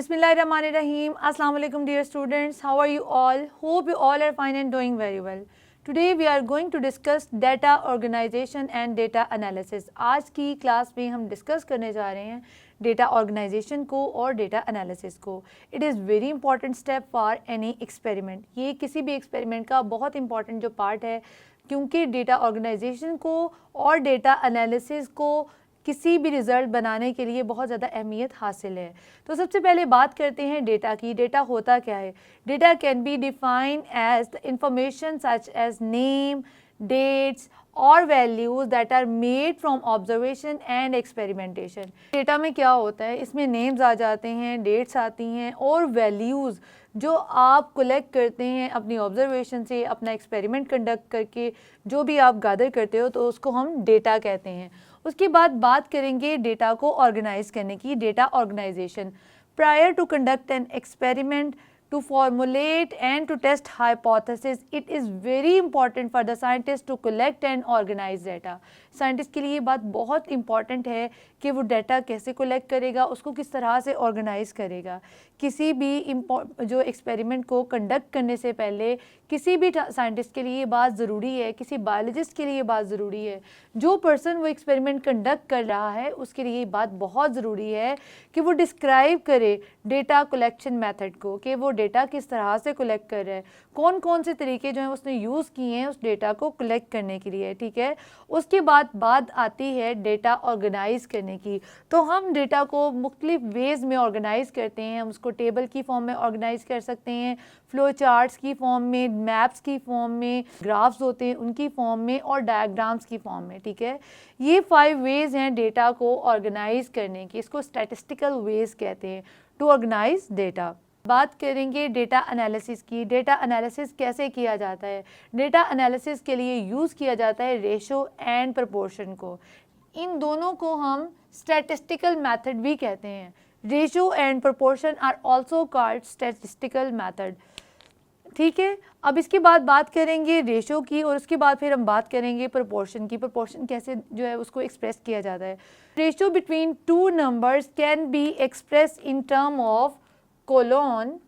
Bismillahirrahmanirrahim. Assalamu alaikum dear students. How are you all? Hope you all are fine and doing very well. Today we are going to discuss data organization and data analysis. आज की class में हम discuss करने जा रहे हैं data organisation को और डेटा एनालिसिस को. It is very important step for any experiment. ये किसी भी एक्सपेरिमेंट का बहुत इंपॉर्टेंट जो पार्ट है, क्योंकि डेटा ऑर्गेनाइजेशन को और डेटा एनालिसिस को किसी भी रिज़ल्ट बनाने के लिए बहुत ज़्यादा अहमियत हासिल है. तो सबसे पहले बात करते हैं डेटा की. डेटा होता क्या है? Data can be defined as the information such as name, dates और values that are made from observation and experimentation. Data में क्या होता है? इसमें नेम्स आ जाते हैं, डेट्स आती हैं और वैल्यूज़ जो आप कलेक्ट करते हैं अपनी ऑब्जर्वेशन से, अपना एक्सपेरिमेंट कंडक्ट करके जो भी आप गैदर करते हो तो उसको हम डेटा कहते हैं. उसके बाद बात करेंगे डेटा को ऑर्गेनाइज करने की. Data organisation. Prior to conduct an experiment, to formulate and to test hypothesis, it is very important for the scientist to collect and organize data. Scientist के लिए ये बात बहुत इंपॉर्टेंट है कि वो डाटा कैसे कलेक्ट करेगा, उसको किस तरह से ऑर्गेनाइज करेगा. किसी भी जो एक्सपेरिमेंट को कंडक्ट करने से पहले किसी भी साइंटिस्ट के लिए ये बात ज़रूरी है, किसी बायोलॉजिस्ट के लिए ये बात ज़रूरी है, जो पर्सन वो एक्सपेरिमेंट कंडक्ट कर रहा है उसके लिए ये बात बहुत ज़रूरी है कि वो डिस्क्राइब करे डेटा कलेक्शन मेथड को, कि वो डेटा किस तरह से कलेक्ट कर रहा है, कौन कौन से तरीके जो हैं उसने यूज़ किए हैं उस डेटा को कलेक्ट करने के लिए. ठीक है. उसके बाद बात आती है डेटा ऑर्गेनाइज करने की. तो हम डेटा को मुख्तलिफ वेज़ में ऑर्गेनाइज करते हैं. हम उसको टेबल की फॉर्म में ऑर्गेनाइज कर सकते हैं, फ्लो चार्ट्स की फॉर्म में, मैप्स की फॉर्म में, ग्राफ्स होते हैं उनकी फॉर्म में और डायग्राम्स की फॉर्म में. ठीक है. ये 5 वेज़ हैं डेटा को ऑर्गेनाइज करने की. इसको स्टैटिस्टिकल वेज़ कहते हैं टू ऑर्गेनाइज डेटा. बात करेंगे डेटा एनालिसिस की. डेटा एनालिसिस कैसे किया जाता है? डेटा एनालिसिस के लिए यूज़ किया जाता है रेशो एंड प्रोपोर्शन को. इन दोनों को हम स्टैटिस्टिकल मेथड भी कहते हैं. Ratio and proportion are also called statistical method. ठीक है. अब इसके बाद बात करेंगे रेशो की और उसके बाद फिर हम बात करेंगे प्रोपोर्शन की. प्रोपोर्शन कैसे जो है उसको एक्सप्रेस किया जाता है. Ratio between 2 numbers can be express in term of colon.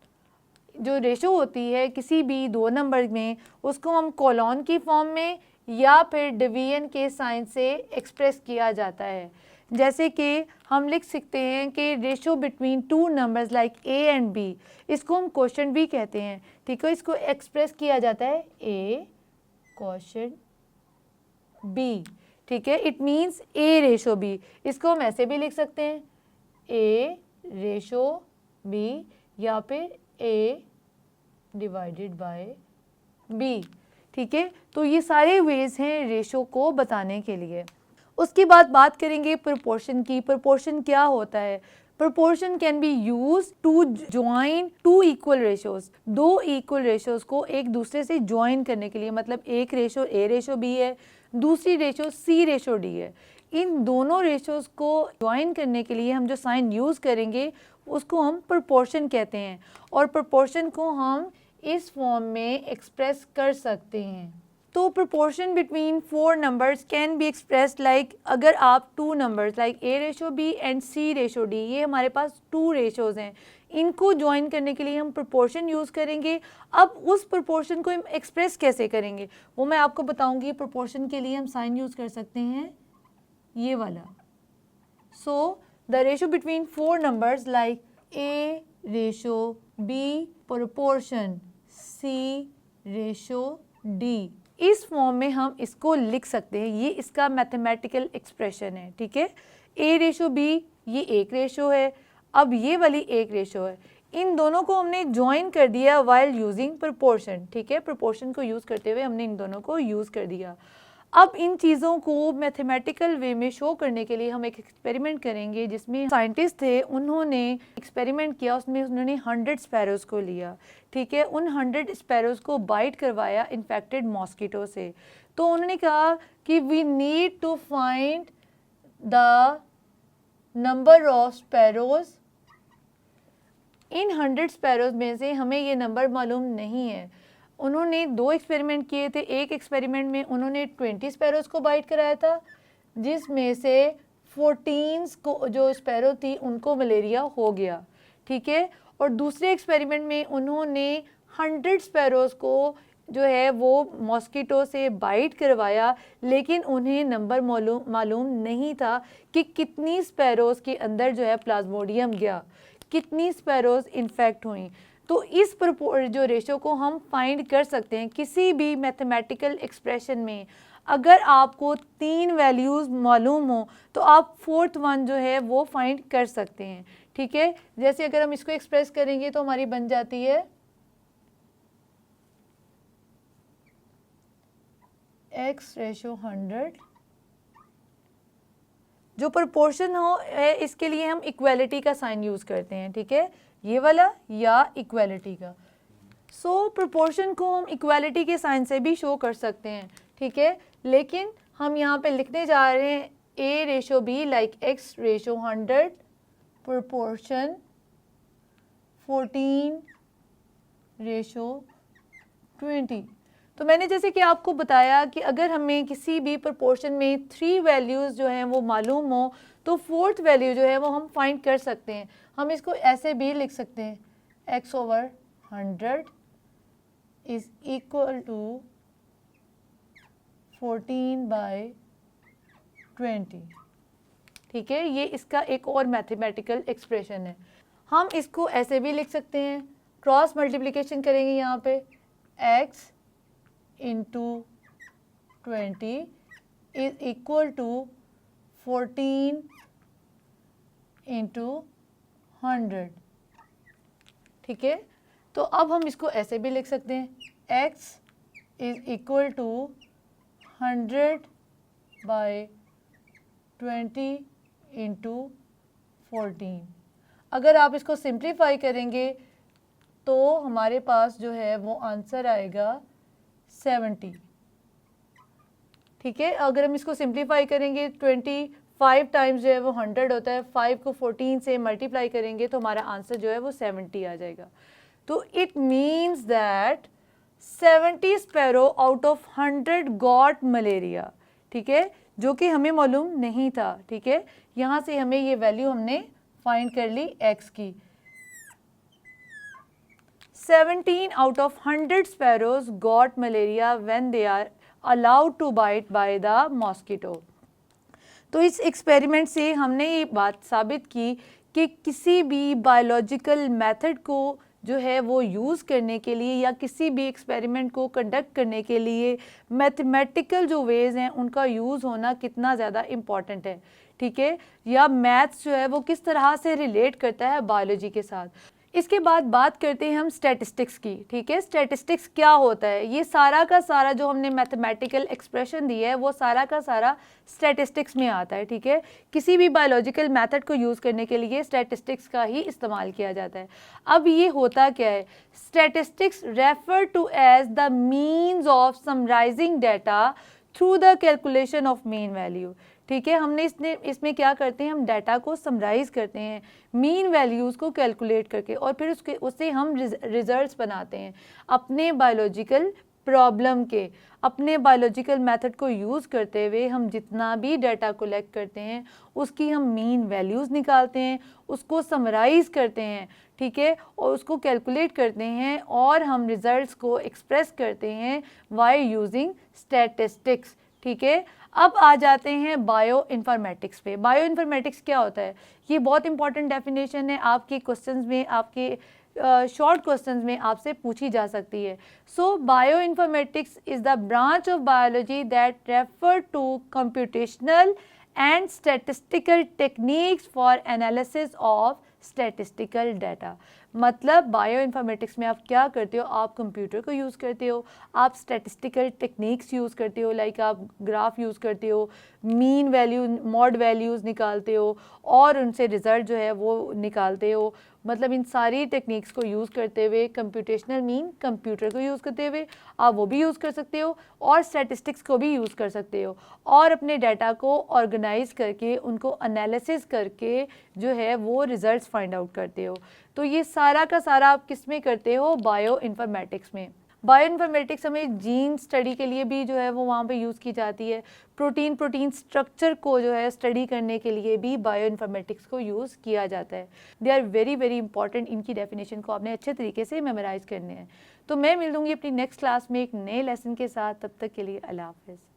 जो रेशो होती है किसी भी 2 नंबर में उसको हम कोलोन की फॉर्म में या फिर डिवीजन के साइन से एक्सप्रेस किया जाता है. जैसे कि हम लिख सकते हैं कि ratio between 2 numbers like A and B, इसको हम क्वोशंट भी कहते हैं. ठीक है. इसको एक्सप्रेस किया जाता है ए क्वोशंट बी. ठीक है. It means A ratio B. इसको हम ऐसे भी लिख सकते हैं ए रेशो बी या फिर ए डिवाइडेड बाय बी. ठीक है. तो ये सारे वेज हैं रेशो को बताने के लिए. उसके बाद बात करेंगे प्रोपोर्शन की. प्रोपोर्शन क्या होता है? Proportion can be use to join 2 equal ratios. 2 equal ratios को एक दूसरे से ज्वाइन करने के लिए, मतलब एक रेशो ए रेशो बी है, दूसरी रेशो सी रेशो डी है. इन दोनों रेशोज को ज्वाइन करने के लिए हम जो साइन यूज़ करेंगे उसको हम प्रोपोर्शन कहते हैं. और प्रोपोर्शन को हम इस फॉर्म में एक्सप्रेस कर सकते हैं. तो proportion between 4 numbers can be express like, अगर आप 2 numbers like a ratio b and c ratio d, ये हमारे पास 2 रेशोज़ हैं, इनको ज्वाइन करने के लिए हम प्रोपोर्शन यूज़ करेंगे. अब उस प्रोपोर्शन को हम एक्सप्रेस कैसे करेंगे वो मैं आपको बताऊँगी. प्रोपोर्शन के लिए हम साइन यूज़ कर सकते हैं ये वाला. सो the ratio between 4 numbers like A ratio B proportion C ratio D, इस फॉर्म में हम इसको लिख सकते हैं. ये इसका मैथमेटिकल एक्सप्रेशन है. ठीक है. A रेशो B ये एक रेशो है, अब ये वाली एक रेशो है. इन दोनों को हमने ज्वाइन कर दिया वाइल यूजिंग प्रोपोर्शन. ठीक है. प्रोपोर्शन को यूज़ करते हुए हमने इन दोनों को यूज़ कर दिया. अब इन चीज़ों को मैथमेटिकल वे में शो करने के लिए हम एक एक्सपेरिमेंट करेंगे जिसमें साइंटिस्ट थे, उन्होंने एक्सपेरिमेंट किया. उसमें उन्होंने 100 स्पैरोज़ को लिया. ठीक है. उन 100 स्पैरोज़ को बाइट करवाया इन्फेक्टेड मॉस्किटो से. तो उन्होंने कहा कि we need to find the number of sparrows. इन 100 स्पैरोज़ में से हमें ये नंबर मालूम नहीं है. उन्होंने 2 एक्सपेरिमेंट किए थे. एक एक्सपेरिमेंट में उन्होंने 20 स्पैरोज़ को बाइट कराया था, जिसमें से 14 को जो स्पैरो थी उनको मलेरिया हो गया. ठीक है। और दूसरे एक्सपेरिमेंट में उन्होंने 100 स्पैरोज़ को जो है वो मॉस्किटो से बाइट करवाया, लेकिन उन्हें नंबर मालूम नहीं था कि कितनी स्पैरोज़ के अंदर जो है प्लाज्मोडियम गया, कितनी स्पैरोज़ इन्फेक्ट हुई। तो इस जो रेशो को हम फाइंड कर सकते हैं किसी भी मैथमेटिकल एक्सप्रेशन में। अगर आपको 3 वैल्यूज़ मालूम हो तो आप 4th वन जो है वो फाइंड कर सकते हैं, ठीक है। जैसे अगर हम इसको एक्सप्रेस करेंगे तो हमारी बन जाती है x/100। जो प्रोपोर्शन हो है इसके लिए हम इक्वालिटी का साइन यूज़ करते हैं, ठीक है, ये वाला या इक्वालिटी का। सो प्रोपोर्शन को हम इक्वालिटी के साइन से भी शो कर सकते हैं, ठीक है, लेकिन हम यहाँ पे लिखने जा रहे हैं A/B लाइक x/100 प्रोपोर्शन 14/20। तो मैंने जैसे कि आपको बताया कि अगर हमें किसी भी प्रोपोर्शन में 3 वैल्यूज़ जो हैं वो मालूम हो तो 4th वैल्यू जो है वो हम फाइंड कर सकते हैं। हम इसको ऐसे भी लिख सकते हैं x/100 इज़ इक्वल टू 14/20, ठीक है। ये इसका एक और मैथमेटिकल एक्सप्रेशन है। हम इसको ऐसे भी लिख सकते हैं, क्रॉस मल्टीप्लिकेशन करेंगे यहाँ पे x into 20 is equal to 14 into 100, ठीक है। तो अब हम इसको ऐसे भी लिख सकते हैं x is equal to 100/20 into 14। अगर आप इसको सिंप्लीफाई करेंगे तो हमारे पास जो है वो आंसर आएगा 70, ठीक है। अगर हम इसको सिंप्लीफाई करेंगे 25 टाइम्स जो है वो 100 होता है, 5 को 14 से मल्टीप्लाई करेंगे तो हमारा आंसर जो है वो 70 आ जाएगा। तो it means that 70 sparrow out of 100 got malaria, ठीक है, जो कि हमें मालूम नहीं था, ठीक है। यहाँ से हमें ये वैल्यू हमने फाइंड कर ली x की। 17 out of 100 sparrows got malaria when they are allowed to bite by the mosquito। तो इस एक्सपेरिमेंट से हमने ये बात साबित की कि किसी भी बायोलॉजिकल मेथड को जो है वो यूज़ करने के लिए या किसी भी एक्सपेरिमेंट को कंडक्ट करने के लिए मैथमेटिकल जो वेज़ हैं उनका यूज़ होना कितना ज़्यादा इम्पॉर्टेंट है, ठीक है, या मैथ्स जो है वो किस तरह से रिलेट करता है बायोलॉजी के साथ। इसके बाद बात करते हैं हम स्टैटिस्टिक्स की, ठीक है। स्टैटिस्टिक्स क्या होता है? ये सारा का सारा जो हमने मैथमेटिकल एक्सप्रेशन दी है वो सारा का सारा स्टैटिस्टिक्स में आता है, ठीक है। किसी भी बायोलॉजिकल मेथड को यूज़ करने के लिए स्टैटिस्टिक्स का ही इस्तेमाल किया जाता है। अब ये होता क्या है? Statistics refer to as the means of summarising data through the calculation of mean value, ठीक है। हमने इसमें क्या करते हैं, हम डाटा को समराइज़ करते हैं मीन वैल्यूज़ को कैलकुलेट करके, और फिर उससे हम रिजल्ट्स बनाते हैं अपने बायोलॉजिकल प्रॉब्लम के। अपने बायोलॉजिकल मेथड को यूज़ करते हुए हम जितना भी डाटा कलेक्ट करते हैं उसकी हम मीन वैल्यूज़ निकालते हैं, उसको समराइज़ करते हैं, ठीक है, और उसको कैलकुलेट करते हैं और हम रिज़ल्ट्स को एक्सप्रेस करते हैं बाय यूजिंग स्टैटिस्टिक्स, ठीक है। अब आ जाते हैं बायो इन्फॉर्मेटिक्स पे। बायो इन्फॉर्मेटिक्स क्या होता है? ये बहुत इंपॉर्टेंट डेफिनेशन है, आपके क्वेश्चंस में, आपके शॉर्ट क्वेश्चंस में आपसे पूछी जा सकती है। So bioinformatics is the branch of biology that refer to computational and statistical techniques for analysis of statistical data. मतलब बायो इन्फॉर्मेटिक्स में आप क्या करते हो? आप कंप्यूटर को यूज़ करते हो, आप स्टैटिस्टिकल टेक्निक्स यूज़ करते हो, लाइक आप ग्राफ यूज़ करते हो, मीन वैल्यू मॉड वैल्यूज़ निकालते हो और उनसे रिज़ल्ट जो है वो निकालते हो। मतलब इन सारी टेक्निक्स को यूज़ करते हुए, कंप्यूटेशनल मीन कंप्यूटर को यूज़ करते हुए आप वो भी यूज़ कर सकते हो और स्टैटिस्टिक्स को भी यूज़ कर सकते हो, और अपने डाटा को ऑर्गेनाइज करके उनको एनालिसिस करके जो है वो रिज़ल्ट्स फाइंड आउट करते हो। तो ये सारा का सारा आप किस में करते हो? बायो इन्फॉर्मेटिक्स में। बायोइन्फॉर्मेटिक्स हमें जीन स्टडी के लिए भी जो है वो वहाँ पे यूज़ की जाती है। प्रोटीन स्ट्रक्चर को जो है स्टडी करने के लिए भी बायोइन्फॉर्मेटिक्स को यूज़ किया जाता है। They are very very important. इनकी डेफिनेशन को आपने अच्छे तरीके से मेमोराइज़ करने हैं। तो मैं मिल दूँगी अपनी नेक्स्ट क्लास में एक नए लेसन के साथ। तब तक के लिए अल्लाह हाफ़िज़।